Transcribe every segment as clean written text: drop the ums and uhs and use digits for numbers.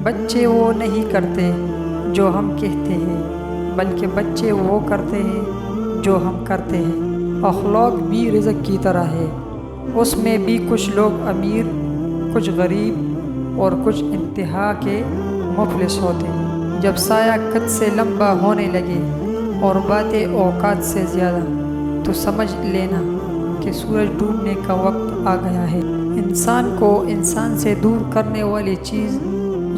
بچے وہ نہیں کرتے جو ہم کہتے ہیں، بلکہ بچے وہ کرتے ہیں جو ہم کرتے ہیں۔ اخلاق بھی رزق کی طرح ہے، اس میں بھی کچھ لوگ امیر، کچھ غریب اور کچھ انتہا کے مفلس ہوتے ہیں۔ جب سایہ قد سے لمبا ہونے لگے اور باتیں اوقات سے زیادہ، تو سمجھ لینا کہ سورج ڈوبنے کا وقت آ گیا ہے۔ انسان کو انسان سے دور کرنے والی چیز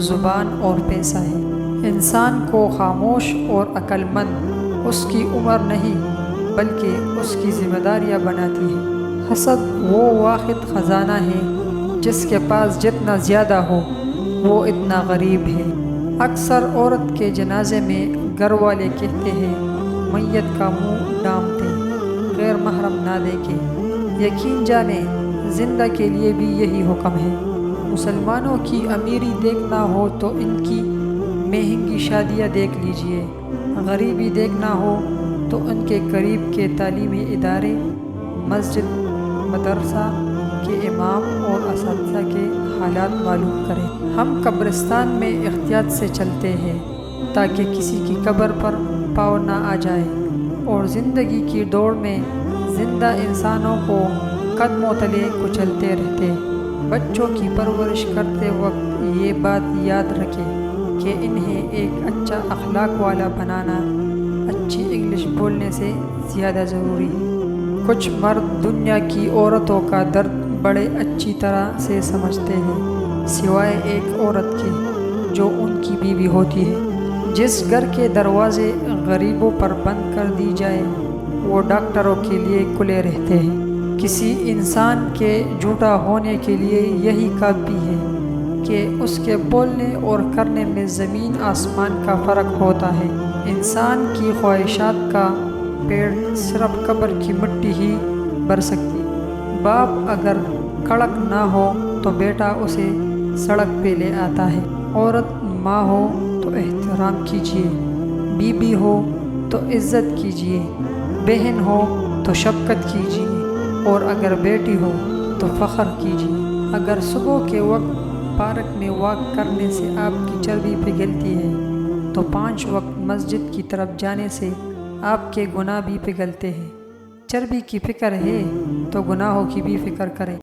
زبان اور پیسہ ہے۔ انسان کو خاموش اور عقل مند اس کی عمر نہیں بلکہ اس کی ذمہ داریاں بناتی ہے۔ حسد وہ واحد خزانہ ہے جس کے پاس جتنا زیادہ ہو وہ اتنا غریب ہے۔ اکثر عورت کے جنازے میں گھر والے کہتے ہیں میت کا منہ ڈھانپ دیں، غیر محرم نہ دیکھیں۔ یقین جانیں زندہ کے لیے بھی یہی حکم ہے۔ مسلمانوں کی امیری دیکھنا ہو تو ان کی مہنگی شادیاں دیکھ لیجئے، غریبی دیکھنا ہو تو ان کے قریب کے تعلیمی ادارے، مسجد، مدرسہ کے امام اور اساتذہ کے حالات معلوم کریں۔ ہم قبرستان میں احتیاط سے چلتے ہیں تاکہ کسی کی قبر پر پاؤں نہ آ جائے، اور زندگی کی دوڑ میں زندہ انسانوں کو قدموں تلے کچلتے رہتے۔ بچوں کی پرورش کرتے وقت یہ بات یاد رکھیں کہ انہیں ایک اچھا اخلاق والا بنانا اچھی انگلش بولنے سے زیادہ ضروری ہے۔ کچھ مرد دنیا کی عورتوں کا درد بڑے اچھی طرح سے سمجھتے ہیں، سوائے ایک عورت کے جو ان کی بیوی ہوتی ہے۔ جس گھر کے دروازے غریبوں پر بند کر دی جائے وہ ڈاکٹروں کے لیے کھلے رہتے ہیں۔ کسی انسان کے جھوٹا ہونے کے لیے یہی کافی ہے کہ اس کے بولنے اور کرنے میں زمین آسمان کا فرق ہوتا ہے۔ انسان کی خواہشات کا پیڑ صرف قبر کی مٹی ہی بھر سکتی۔ باپ اگر کڑک نہ ہو تو بیٹا اسے سڑک پہ لے آتا ہے۔ عورت ماں ہو تو احترام کیجیے، بیوی ہو تو عزت کیجیے، بہن ہو تو شفقت کیجیے، اور اگر بیٹی ہو تو فخر کیجیے۔ اگر صبح کے وقت پارک میں واک کرنے سے آپ کی چربی پگھلتی ہے تو 5 وقت مسجد کی طرف جانے سے آپ کے گناہ بھی پگھلتے ہیں۔ چربی کی فکر ہے تو گناہوں کی بھی فکر کریں۔